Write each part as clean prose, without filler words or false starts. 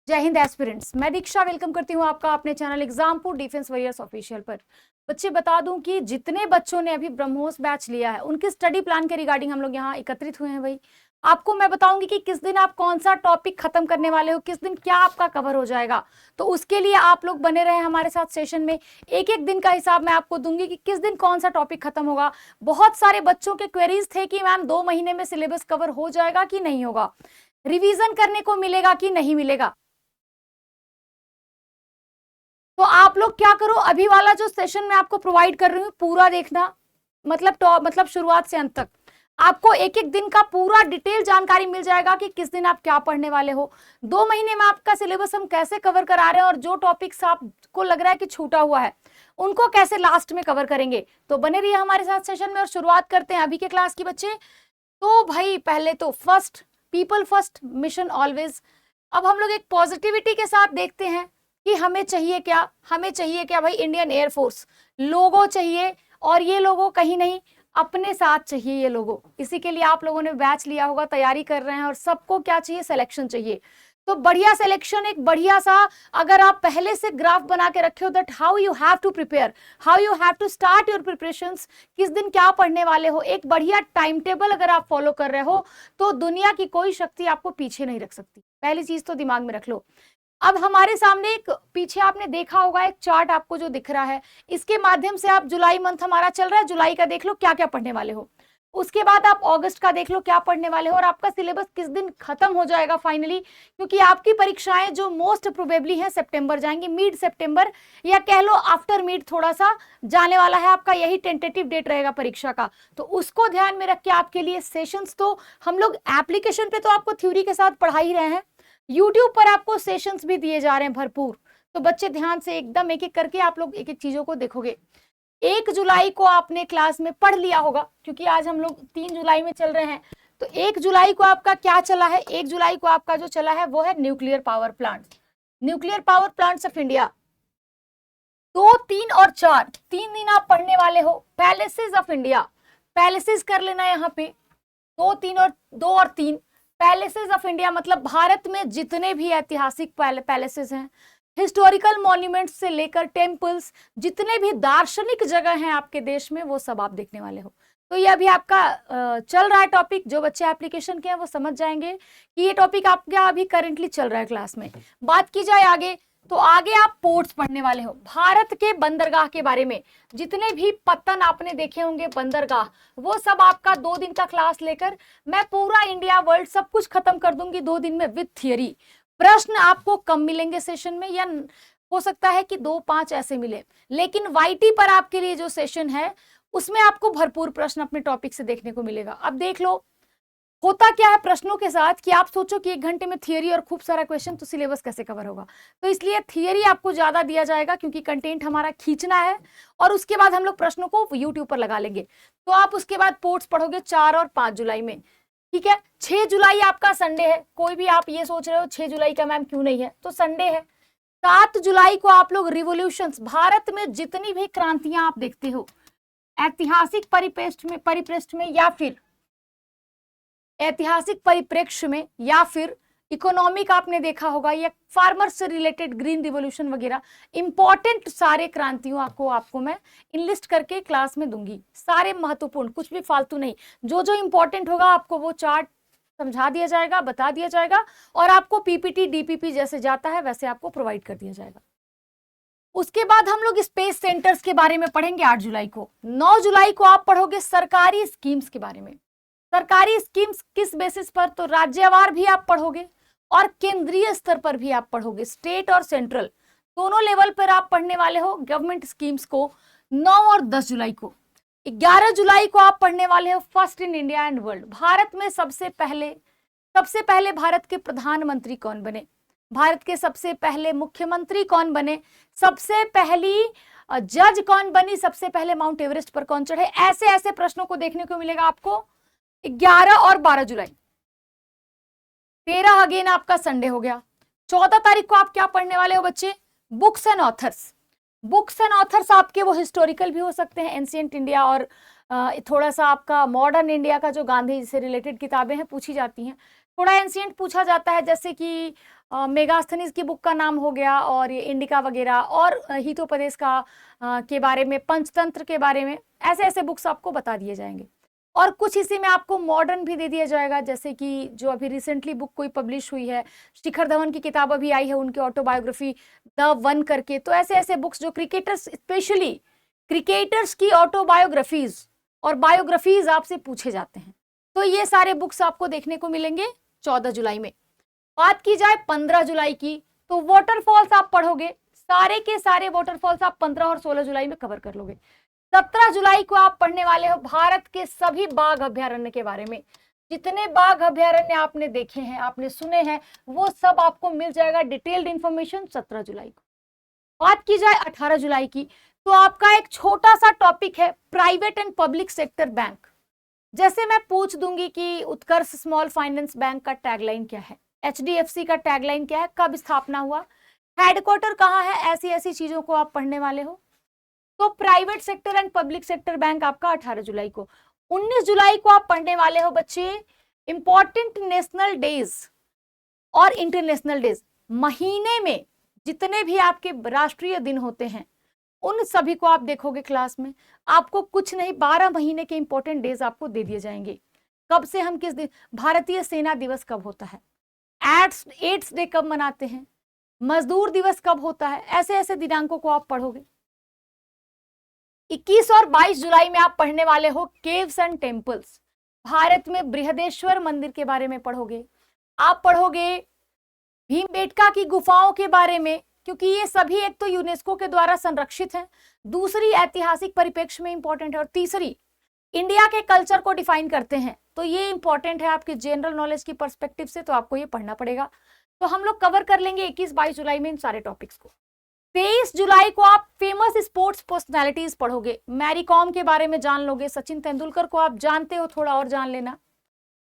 जय हिंद एस्पिरेंट्स, मैं दीक्षा वेलकम करती हूँ आपका अपने channel Exampur defence warriors official पर। बच्चे बता दूं कि जितने बच्चों ने अभी ब्रह्मोस बैच लिया है उनके स्टडी प्लान के रिगार्डिंग हम लोग यहाँ एकत्रित हुए हैं। भाई आपको मैं बताऊंगी कि किस दिन आप कौन सा टॉपिक खत्म करने वाले हो, किस दिन क्या आपका कवर हो जाएगा। तो उसके लिए आप लोग बने रहे हमारे साथ सेशन में। एक एक दिन का हिसाब मैं आपको दूंगी कि किस दिन कौन सा टॉपिक खत्म होगा। बहुत सारे बच्चों के क्वेरीज थे कि मैम 2 महीने में सिलेबस कवर हो जाएगा कि नहीं होगा, रिवीजन करने को मिलेगा कि नहीं मिलेगा। तो आप लोग क्या करो, अभी वाला जो सेशन मैं आपको प्रोवाइड कर रही हूँ पूरा देखना, मतलब शुरुआत से अंत तक आपको एक एक दिन का पूरा डिटेल जानकारी मिल जाएगा कि किस दिन आप क्या पढ़ने वाले हो। 2 महीने में आपका सिलेबस हम कैसे कवर करा रहे हैं और जो टॉपिक्स आपको लग रहा है कि छूटा हुआ है उनको कैसे लास्ट में कवर करेंगे। तो बने रहिए हमारे साथ सेशन में और शुरुआत करते हैं अभी के क्लास की बच्चे। तो भाई पहले तो first, people first, mission always. अब हम लोग एक पॉजिटिविटी के साथ देखते हैं कि हमें चाहिए क्या। हमें चाहिए क्या भाई? इंडियन एयरफोर्स लोगो चाहिए, और ये लोगो कहीं नहीं अपने साथ चाहिए ये लोगो। इसी के लिए आप लोगों ने बैच लिया होगा, तैयारी कर रहे हैं, और सबको क्या चाहिए? सिलेक्शन चाहिए। तो बढ़िया सिलेक्शन, एक बढ़िया सा अगर आप पहले से ग्राफ बना के रखे हो that how you have to prepare, how you have to start your preparations, किस दिन क्या पढ़ने वाले हो, एक बढ़िया टाइम टेबल अगर आप फॉलो कर रहे हो तो दुनिया की कोई शक्ति आपको पीछे नहीं रख सकती। पहली चीज तो दिमाग में रख लो। अब हमारे सामने एक, पीछे आपने देखा होगा एक चार्ट आपको जो दिख रहा है, इसके माध्यम से आप जुलाई मंथ हमारा चल रहा है, जुलाई का देख लो क्या क्या पढ़ने वाले हो। उसके बाद आप अगस्त का देख लो क्या पढ़ने वाले हो, और आपका सिलेबस किस दिन खत्म हो जाएगा फाइनली। क्योंकि आपकी परीक्षाएं जो मोस्ट प्रोबेबली है सितंबर जाएंगी, मिड सितंबर, या कह लो आफ्टर मिड थोड़ा सा जाने वाला है आपका, यही टेंटेटिव डेट रहेगा परीक्षा का। तो उसको ध्यान में रख के आपके लिए सेशंस, तो हम लोग एप्लीकेशन पे तो आपको थ्योरी के साथ पढ़ा ही रहे हैं, यूट्यूब पर आपको सेशंस भी दिए जा रहे हैं भरपूर। तो बच्चे ध्यान से एकदम एक एक करके आप लोग एक एक चीजों को देखोगे। 1 जुलाई को आपने क्लास में पढ़ लिया होगा, क्योंकि आज हम लोग 3 जुलाई में चल रहे हैं। तो 1 जुलाई को आपका क्या चला है? 1 जुलाई को आपका जो चला है वो है nuclear power plant, nuclear power plants of India. 2, 3 और 4, 3 दिन आप पढ़ने वाले हो। पैलेसेस ऑफ इंडिया, पैलेसेस कर लेना यहाँ पे, 2, 3 और 2 और 3। पैलेसेस ऑफ इंडिया मतलब भारत में जितने भी ऐतिहासिक पैलेसेस हैं, हिस्टोरिकल मॉन्यूमेंट्स से लेकर टेम्पल्स, जितने भी दार्शनिक जगह हैं आपके देश में, वो सब आप देखने वाले हो। तो ये अभी आपका चल रहा है टॉपिक। जो बच्चे एप्लीकेशन के हैं वो समझ जाएंगे कि ये टॉपिक आपका अभी करेंटली चल रहा है क्लास में। बात की जाए आगे, तो आगे आप पोर्ट्स पढ़ने वाले हो, भारत के बंदरगाह के बारे में। जितने भी पत्तन आपने देखे होंगे बंदरगाह, वो सब आपका 2 दिन का क्लास लेकर मैं पूरा इंडिया वर्ल्ड सब कुछ खत्म कर दूंगी 2 दिन में विद थियरी। प्रश्न आपको कम मिलेंगे सेशन में, या हो सकता है कि 2-5 ऐसे मिले, लेकिन वाईटी पर आपके लिए जो सेशन है उसमें आपको भरपूर प्रश्न अपने टॉपिक से देखने को मिलेगा। अब देख लो होता क्या है प्रश्नों के साथ कि आप सोचो कि 1 घंटे में थियरी और खूब सारा क्वेश्चन, तो सिलेबस कैसे कवर होगा। तो इसलिए थियरी आपको ज्यादा दिया जाएगा क्योंकि कंटेंट हमारा खींचना है, और उसके बाद हम लोग प्रश्नों को यूट्यूब पर लगा लेंगे। तो आप उसके बाद पोर्ट्स पढ़ोगे 4 और 5 जुलाई में, ठीक है। 6 जुलाई आपका संडे है। कोई भी आप ये सोच रहे हो 6 जुलाई का मैम क्यों नहीं है, तो संडे है। 7 जुलाई को आप लोग रिवोल्यूशंस, भारत में जितनी भी क्रांतियां आप देखते हो ऐतिहासिक परिप्रेक्ष्य में या फिर ऐतिहासिक परिप्रेक्ष्य में, या फिर इकोनॉमिक आपने देखा होगा, या फार्मर्स से रिलेटेड ग्रीन रिवोल्यूशन वगैरह, इंपॉर्टेंट सारे क्रांतियों आपको मैं इनलिस्ट करके क्लास में दूंगी, सारे महत्वपूर्ण, कुछ भी फालतू नहीं। जो जो इंपॉर्टेंट होगा आपको वो चार्ट समझा दिया जाएगा, बता दिया जाएगा, और आपको पीपीटी डीपीपी जैसे जाता है वैसे आपको प्रोवाइड कर दिया जाएगा। उसके बाद हम लोग स्पेस सेंटर्स के बारे में पढ़ेंगे 8 जुलाई को। 9 जुलाई को आप पढ़ोगे सरकारी स्कीम्स के बारे में। सरकारी स्कीम्स किस बेसिस पर, तो राज्यवार भी आप पढ़ोगे और केंद्रीय स्तर पर भी आप पढ़ोगे, स्टेट और सेंट्रल दोनों लेवल पर आप पढ़ने वाले हो गवर्नमेंट स्कीम्स को। 9 और 10 जुलाई को, 11 जुलाई को आप पढ़ने वाले हो first in India and world, Bharat में सबसे पहले भारत के प्रधानमंत्री कौन बने, भारत के सबसे पहले मुख्यमंत्री कौन बने, सबसे पहली जज कौन बनी, सबसे पहले माउंट एवरेस्ट पर कौन चढ़े, ऐसे ऐसे प्रश्नों को देखने को मिलेगा आपको 11 और 12 जुलाई। 13 अगेन आपका संडे हो गया। 14 तारीख को आप क्या पढ़ने वाले हो बच्चे? Books and authors. Books and authors आपके वो हिस्टोरिकल भी हो सकते हैं, एंशिएंट इंडिया, और थोड़ा सा आपका मॉडर्न इंडिया का जो गांधी से रिलेटेड किताबें हैं पूछी जाती हैं, थोड़ा एंशिएंट पूछा जाता है, जैसे कि मेगास्थनीज की बुक का नाम हो गया, और ये इंडिका वगैरह, और हितोपदेश का के बारे में, पंचतंत्र के बारे में, ऐसे ऐसे बुक्स आपको बता दिए जाएंगे। और कुछ इसी में आपको मॉडर्न भी दे दिया जाएगा, जैसे कि जो अभी रिसेंटली बुक कोई पब्लिश हुई है, शिखर धवन की किताब अभी आई है, उनकी ऑटोबायोग्राफी द वन करके। तो ऐसे ऐसे बुक्स जो क्रिकेटर्स, स्पेशली क्रिकेटर्स की ऑटोबायोग्राफीज और बायोग्राफीज आपसे पूछे जाते हैं, तो ये सारे बुक्स आपको देखने को मिलेंगे 14 जुलाई में। बात की जाए 15 जुलाई की, तो वाटरफॉल्स आप पढ़ोगे, सारे के सारे वाटरफॉल्स आप 15 और 16 जुलाई में कवर कर लोगे। 17 जुलाई को आप पढ़ने वाले हो भारत के सभी बाघ अभ्यारण्य के बारे में। जितने बाघ अभ्यारण्य आपने देखे हैं, आपने सुने हैं, वो सब आपको मिल जाएगा डिटेल्ड इंफॉर्मेशन 17 जुलाई को। बात की जाए 18 जुलाई की, तो आपका एक छोटा सा टॉपिक है private and public sector bank. जैसे मैं पूछ दूंगी कि उत्कर्ष स्मॉल फाइनेंस बैंक का टैगलाइन क्या है, HDFC का टैगलाइन क्या है, कब स्थापना हुआ, हेडक्वार्टर कहाँ है, ऐसी ऐसी चीजों को आप पढ़ने वाले हो। तो private sector and public sector bank आपका 18 जुलाई को। 19 जुलाई को आप पढ़ने वाले हो बच्चे इंपॉर्टेंट नेशनल डेज और इंटरनेशनल डेज। महीने में जितने भी आपके राष्ट्रीय दिन होते हैं, उन सभी को आप देखोगे क्लास में। आपको कुछ नहीं, 12 महीने के इंपॉर्टेंट डेज आपको दे दिए जाएंगे। कब से हम किस दिन, भारतीय सेना दिवस कब होता है, एड्स डे कब मनाते हैं, मजदूर दिवस कब होता है, ऐसे ऐसे दिनांकों को आप पढ़ोगे। 21 और 22 जुलाई में आप पढ़ने वाले हो केव्स एंड टेम्पल्स। भारत में बृहदेश्वर मंदिर के बारे में पढ़ोगे। आप पढ़ोगे भीमबेटका की गुफाओं के बारे में, क्योंकि ये सभी एक तो यूनेस्को के द्वारा संरक्षित हैं, दूसरी ऐतिहासिक परिप्रेक्ष्य में इंपॉर्टेंट है, और तीसरी इंडिया के कल्चर को डिफाइन करते हैं। तो ये इंपॉर्टेंट है आपके जनरल नॉलेज की पर्सपेक्टिव से, तो आपको ये पढ़ना पड़ेगा। तो हम लोग कवर कर लेंगे 21-22 जुलाई में इन सारे टॉपिक्स को। 23 जुलाई को आप फेमस स्पोर्ट्स पर्सनैलिटीज पढ़ोगे। मैरी कॉम के बारे में जान लोगे, सचिन तेंदुलकर को आप जानते हो, थोड़ा और जान लेना।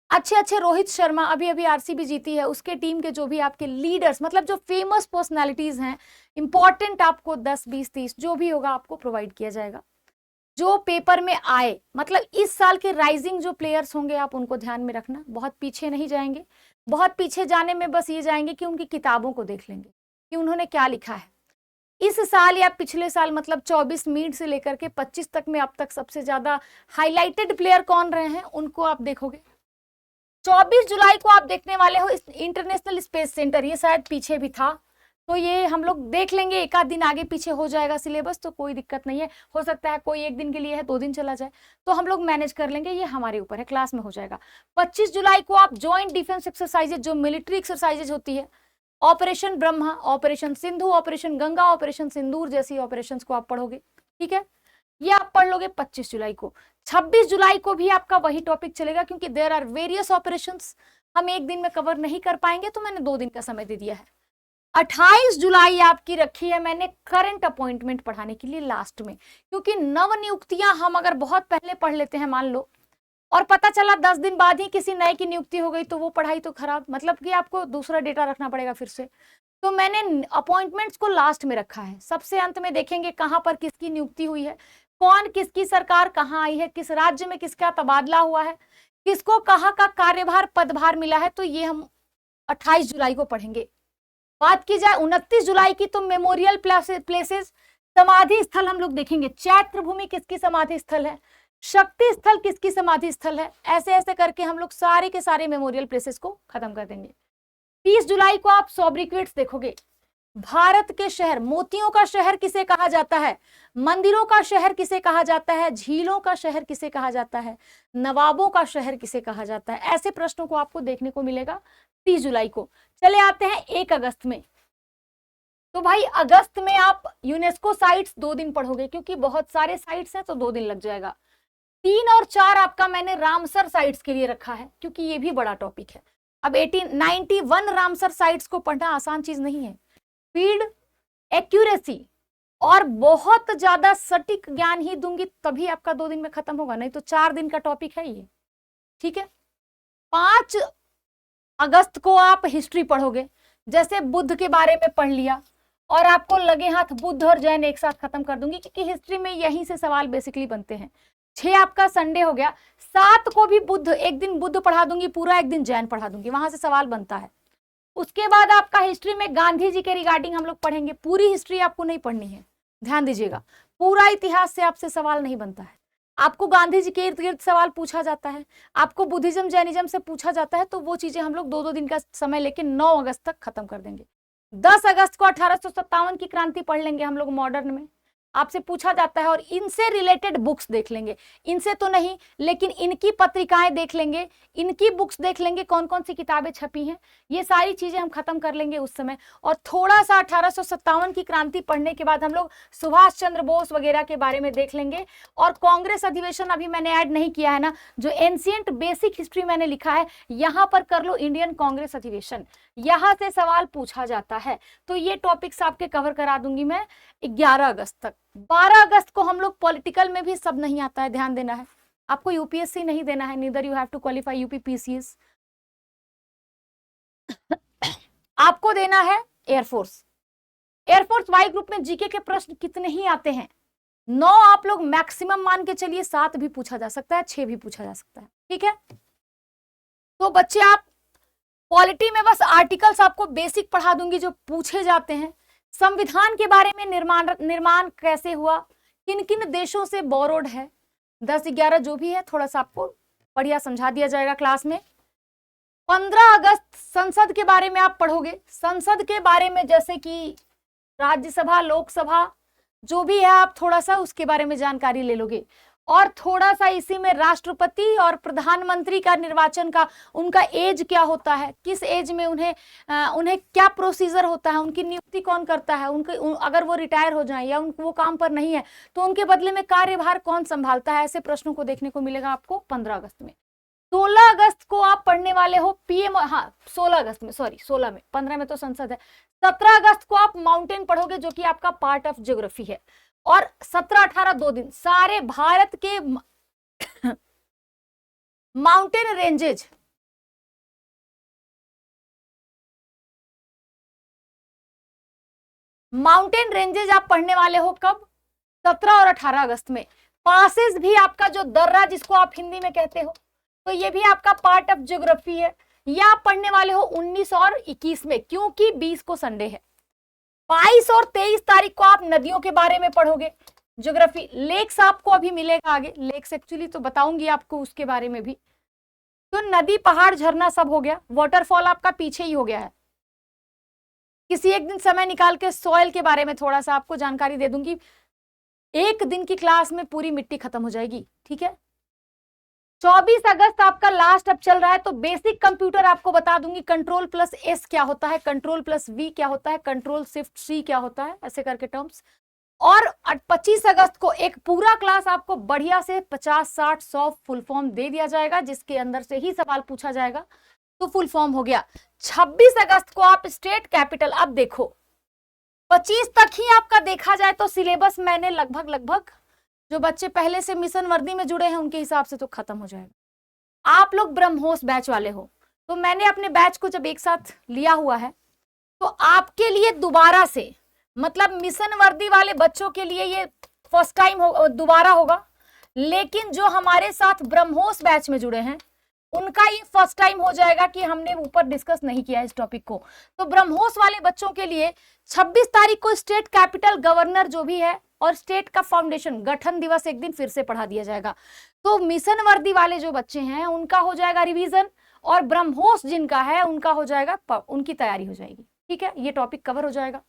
अच्छे अच्छे रोहित शर्मा, अभी अभी आरसीबी जीती है, उसके टीम के जो भी आपके लीडर्स, मतलब जो फेमस पर्सनैलिटीज हैं, इंपॉर्टेंट, आपको 10, 20, 30 जो भी होगा आपको प्रोवाइड किया जाएगा, जो पेपर में आए। मतलब इस साल के राइजिंग जो प्लेयर्स होंगे आप उनको ध्यान में रखना, बहुत पीछे नहीं जाएंगे। बहुत पीछे जाने में बस ये जाएंगे कि उनकी किताबों को देख लेंगे कि उन्होंने क्या लिखा है। इस साल या पिछले साल, मतलब 24 मीड से लेकर के 25 तक में अब तक सबसे ज्यादा हाईलाइटेड प्लेयर कौन रहे हैं, उनको आप देखोगे। 24 जुलाई को आप देखने वाले हो इंटरनेशनल स्पेस सेंटर, ये शायद पीछे भी था, तो ये हम लोग देख लेंगे। एक आध दिन आगे पीछे हो जाएगा सिलेबस, तो कोई दिक्कत नहीं है। हो सकता है कोई एक दिन के लिए है, 2 दिन चला जाए, तो हम लोग मैनेज कर लेंगे, ये हमारे ऊपर है, क्लास में हो जाएगा। 25 जुलाई को आप ज्वाइंट डिफेंस एक्सरसाइजेज, जो मिलिट्री एक्सरसाइजेज होती है, operation Brahma, operation Sindhu, operation Ganga, operation Sindoor जैसी ऑपरेशंस को आप पढ़ोगे। ठीक है, ये आप पढ़ लोगे 25 जुलाई को। 26 जुलाई को भी आपका वही टॉपिक चलेगा, क्योंकि देयर आर वेरियस ऑपरेशंस, हम एक दिन में कवर नहीं कर पाएंगे, तो मैंने 2 दिन का समय दे दिया है। 28 जुलाई आपकी रखी है मैंने करंट अपॉइंटमेंट पढ़ाने के लिए लास्ट में, क्योंकि नव नियुक्तियां हम अगर बहुत पहले पढ़ लेते हैं, मान लो, और पता चला 10 दिन बाद ही किसी नए की नियुक्ति हो गई, तो वो पढ़ाई तो खराब, मतलब कि आपको दूसरा डेटा रखना पड़ेगा फिर से। तो मैंने अपॉइंटमेंट्स को लास्ट में रखा है, सबसे अंत में देखेंगे कहां पर किसकी नियुक्ति हुई है, कौन किसकी सरकार कहां आई है, किस राज्य में किसका तबादला हुआ है, किसको कहां का कार्यभार पदभार मिला है, तो ये हम 28 जुलाई को पढ़ेंगे। बात की जाए 29 जुलाई की, तो मेमोरियल प्लेसेस, समाधि स्थल हम लोग देखेंगे। चैत्र भूमि किसकी समाधि स्थल है, शक्ति स्थल किसकी समाधि स्थल है, ऐसे ऐसे करके हम लोग सारे के सारे मेमोरियल प्लेसेस को खत्म कर देंगे। 30 जुलाई को आप सॉब्रिक्वेट्स देखोगे। भारत के शहर, मोतियों का शहर किसे कहा जाता है, मंदिरों का शहर किसे कहा जाता है, झीलों का शहर किसे कहा जाता है, नवाबों का शहर किसे कहा जाता है, ऐसे प्रश्नों को आपको देखने को मिलेगा 30 जुलाई को। चले आते हैं 1 अगस्त में। तो भाई अगस्त में आप यूनेस्को साइट्स 2 दिन पढ़ोगे, क्योंकि बहुत सारे साइट्स हैं, तो 2 दिन लग जाएगा। 3 और 4 आपका मैंने रामसर साइट्स के लिए रखा है, क्योंकि ये भी बड़ा टॉपिक है। अब 1891 रामसर साइट्स को पढ़ना आसान चीज नहीं है। स्पीड, एक्यूरेसी और बहुत ज्यादा सटीक ज्ञान ही दूंगी, तभी आपका 2 दिन में खत्म होगा, नहीं तो 4 दिन का टॉपिक है ये। ठीक है, 5 अगस्त को आप हिस्ट्री पढ़ोगे। जैसे बुद्ध के बारे में पढ़ लिया, और आपको लगे हाथ बुद्ध और जैन एक साथ खत्म कर दूंगी, क्योंकि हिस्ट्री में यहीं से सवाल बेसिकली बनते हैं। 6 आपका संडे हो गया, 7 को भी बुध, एक दिन बुध पढ़ा दूंगी पूरा, एक दिन जैन पढ़ा दूंगी, वहां से सवाल बनता है। उसके बाद आपका हिस्ट्री में गांधी जी के रिगार्डिंग हम लोग पढ़ेंगे। पूरी हिस्ट्री आपको नहीं पढ़नी है, ध्यान दीजिएगा, पूरा इतिहास से आपसे सवाल नहीं बनता है। आपको गांधी जी के इर्द गिर्द सवाल पूछा जाता है, आपको बुद्धिज्म जैनिज्म से पूछा जाता है, तो वो चीजें हम लोग 2-2 दिन का समय लेके 9 अगस्त तक खत्म कर देंगे। 10 अगस्त को 1857 की क्रांति पढ़ लेंगे हम लोग मॉडर्न में, आपसे पूछा जाता है, और इनसे रिलेटेड बुक्स देख लेंगे, इनसे तो नहीं लेकिन इनकी पत्रिकाएं देख लेंगे, इनकी बुक्स देख लेंगे, कौन कौन सी किताबें छपी हैं, ये सारी चीजें हम खत्म कर लेंगे उस समय। और थोड़ा सा 1857 की क्रांति पढ़ने के बाद हम लोग सुभाष चंद्र बोस वगैरह के बारे में देख लेंगे। और कांग्रेस अधिवेशन अभी मैंने ऐड नहीं किया है ना, जो एंशिएंट बेसिक हिस्ट्री मैंने लिखा है, यहां पर कर लो इंडियन कांग्रेस अधिवेशन, यहां से सवाल पूछा जाता है। तो ये टॉपिक्स आपके कवर करा दूंगी मैं 11 अगस्त तक। 12 अगस्त को हम लोग पॉलिटिकल में भी सब नहीं आता है, ध्यान देना है, आपको यूपीएससी नहीं देना है, neither you have to qualify UPPCS, आपको देना है एयरफोर्स। एयरफोर्स वाई ग्रुप में जीके के प्रश्न कितने ही आते हैं, 9 आप लोग मैक्सिमम मान के चलिए, 7 भी पूछा जा सकता है, 6 भी पूछा जा सकता है, ठीक है। तो बच्चे आप पॉलिटी में बस आर्टिकल्स आपको बेसिक पढ़ा दूंगी जो पूछे जाते हैं। संविधान के बारे में निर्माण कैसे हुआ, किन किन देशों से बोरोड है, 10-11 जो भी है थोड़ा सा आपको बढ़िया समझा दिया जाएगा क्लास में। 15 अगस्त संसद के बारे में आप पढ़ोगे, संसद के बारे में जैसे कि राज्यसभा, लोकसभा जो भी है, आप थोड़ा सा उसके बारे में जानकारी ले लोगे। और थोड़ा सा इसी में राष्ट्रपति और प्रधानमंत्री का निर्वाचन का, उनका एज क्या होता है, किस एज में उन्हें क्या प्रोसीजर होता है, उनकी नियुक्ति कौन करता है, अगर वो रिटायर हो जाए या वो काम पर नहीं है तो उनके बदले में कार्यभार कौन संभालता है, ऐसे प्रश्नों को देखने को मिलेगा आपको 15 अगस्त में। 16 अगस्त को आप पढ़ने वाले हो पीएम, हाँ 16 अगस्त में, सॉरी 16 में, 15 में तो संसद है। 17 अगस्त को आप माउंटेन पढ़ोगे जो कि आपका पार्ट ऑफ ज्योग्राफी है। और 17-18 2 दिन सारे भारत के माउंटेन रेंजेज, माउंटेन रेंजेज आप पढ़ने वाले हो कब, 17 और 18 अगस्त में। पासेस भी आपका जो दर्रा जिसको आप हिंदी में कहते हो, तो ये भी आपका पार्ट ऑफ ज्योग्राफी है, ये आप पढ़ने वाले हो 19 और 21 में, क्योंकि 20 को संडे है। 22 और 23 तारीख को आप नदियों के बारे में पढ़ोगे ज्योग्राफी। लेक्स आपको अभी मिलेगा आगे, लेक्स एक्चुअली तो बताऊंगी आपको उसके बारे में भी। तो नदी, पहाड़, झरना सब हो गया, वाटरफॉल आपका पीछे ही हो गया है। किसी एक दिन समय निकाल के सॉइल के बारे में थोड़ा सा आपको जानकारी दे दूंगी, एक दिन की क्लास में पूरी मिट्टी खत्म हो जाएगी, ठीक है। 24 अगस्त आपका लास्ट अब चल रहा है, तो बेसिक कंप्यूटर आपको बता दूंगी, Ctrl+S क्या होता है, Ctrl+V क्या होता है, Ctrl+Shift+C क्या होता है, ऐसे करके टर्म्स। और 25 अगस्त को एक पूरा क्लास आपको बढ़िया से 50, 60, 100 फुल फॉर्म दे दिया जाएगा, जिसके अंदर से ही सवाल पूछा जाएगा, तो फुल फॉर्म हो गया। 26 अगस्त को आप स्टेट कैपिटल, अब देखो 25 तक ही आपका देखा जाए तो सिलेबस मैंने लगभग जो बच्चे पहले से मिशन वर्दी में जुड़े हैं उनके हिसाब से तो खत्म हो जाएगा। आप लोग ब्रह्मोस बैच वाले हो, तो मैंने अपने बैच को जब एक साथ लिया हुआ है तो आपके लिए दोबारा से, मतलब मिशन वर्दी वाले बच्चों के लिए ये फर्स्ट टाइम दोबारा होगा, लेकिन जो हमारे साथ ब्रह्मोस बैच में जुड़े हैं उनका ये फर्स्ट टाइम हो जाएगा कि हमने ऊपर डिस्कस नहीं किया इस टॉपिक को। तो ब्रह्मोस वाले बच्चों के लिए 26 तारीख को स्टेट कैपिटल, गवर्नर जो भी है, और स्टेट का फाउंडेशन, गठन दिवस एक दिन फिर से पढ़ा दिया जाएगा। तो मिशन वर्दी वाले जो बच्चे हैं उनका हो जाएगा रिवीजन, और ब्रह्मोस जिनका है उनका हो जाएगा, उनकी तैयारी हो जाएगी, ठीक है, ये टॉपिक कवर हो जाएगा।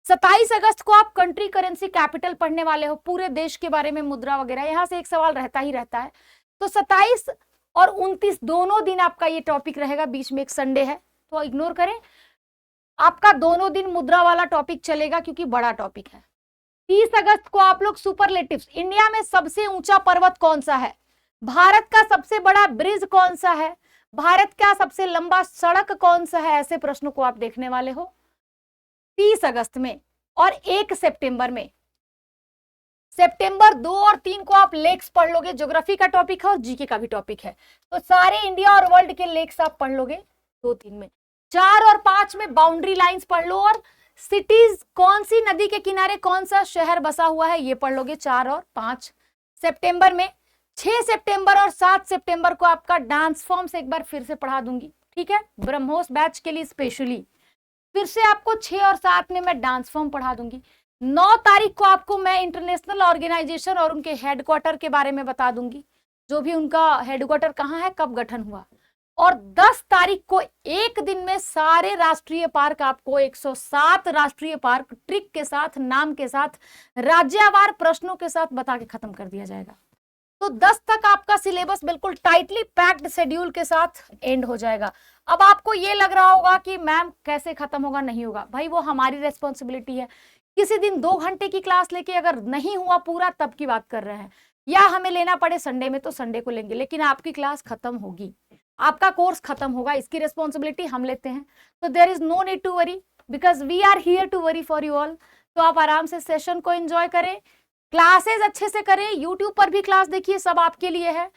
27 अगस्त को आप कंट्री करेंसी कैपिटल पढ़ने वाले हो, पूरे देश के बारे में, मुद्रा वगैरह, यहां से एक सवाल रहता ही रहता है। तो 27 और 29 दोनों दिन आपका ये टॉपिक रहेगा, बीच में एक संडे है तो इग्नोर करें, आपका दोनों दिन मुद्रा वाला टॉपिक चलेगा क्योंकि बड़ा टॉपिक है। 30 अगस्त को आप लोग सुपरलेटिव्स, इंडिया में सबसे ऊंचा पर्वत कौन सा है, भारत का सबसे बड़ा ब्रिज कौन सा है, भारत का सबसे लंबा सड़क कौन सा है, ऐसे प्रश्नों को आप देखने वाले हो 30 अगस्त में। और 1 सितंबर में, सितंबर 2 और 3 को आप लेक्स पढ़ लोगे, ज्योग्राफी का टॉपिक है और जीके का भी टॉपिक है, तो सारे इंडिया और वर्ल्ड के लेक्स आप पढ़ लोगे 2-3 में। 4 और 5 में बाउंड्री लाइंस पढ़ लो, और सिटीज, कौन सी नदी के किनारे कौन सा शहर बसा हुआ है, ये पढ़ लोगे 4 और 5 सितंबर में। 6 सितंबर और 7 सितंबर को आपका डांस फॉर्म से एक बार फिर से पढ़ा दूंगी, ठीक है, ब्रह्मोस बैच के लिए स्पेशली फिर से आपको 6 और 7 में मैं डांस फॉर्म पढ़ा दूंगी। 9 तारीख को आपको मैं इंटरनेशनल ऑर्गेनाइजेशन और उनके हेडक्वार्टर के बारे में बता दूंगी, जो भी उनका हेडक्वार्टर कहाँ है, कब गठन हुआ। और 10 तारीख को एक दिन में सारे राष्ट्रीय पार्क आपको 107 राष्ट्रीय पार्क ट्रिक के साथ, नाम के साथ, राज्यवार प्रश्नों के साथ बता के खत्म कर दिया जाएगा। तो 10 तक आपका सिलेबस बिल्कुल टाइटली पैक्ड शेड्यूल के साथ एंड हो जाएगा। अब आपको ये लग रहा होगा कि मैम कैसे खत्म होगा, नहीं होगा, भाई वो हमारी रेस्पॉन्सिबिलिटी है। किसी दिन 2 घंटे की क्लास लेके अगर नहीं हुआ पूरा तब की बात कर रहे हैं, या हमें लेना पड़े संडे में तो संडे को लेंगे, लेकिन आपकी क्लास खत्म होगी, आपका कोर्स खत्म होगा, इसकी रेस्पॉन्सिबिलिटी हम लेते हैं। तो there is no need to worry because we are here to worry for you all. तो आप आराम से सेशन को एंजॉय करें, क्लासेस अच्छे से करें, यूट्यूब पर भी क्लास देखिए, सब आपके लिए है,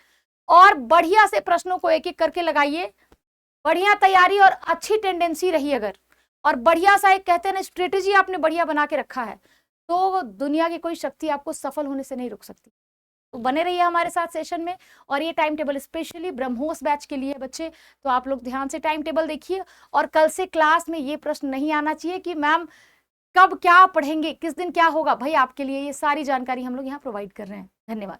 और बढ़िया से प्रश्नों को एक एक करके लगाइए, बढ़िया तैयारी और अच्छी टेंडेंसी रही अगर, और बढ़िया सा एक कहते हैं ना स्ट्रेटेजी आपने बढ़िया बना के रखा है, तो दुनिया की कोई शक्ति आपको सफल होने से नहीं रोक सकती। तो बने रहिए हमारे साथ सेशन में। और ये time table specially BrahMos batch के लिए बच्चे, तो आप लोग ध्यान से टाइम टेबल देखिए, और कल से क्लास में ये प्रश्न नहीं आना चाहिए कि मैम कब क्या पढ़ेंगे, किस दिन क्या होगा, भाई आपके लिए ये सारी जानकारी हम लोग यहाँ प्रोवाइड कर रहे हैं। धन्यवाद।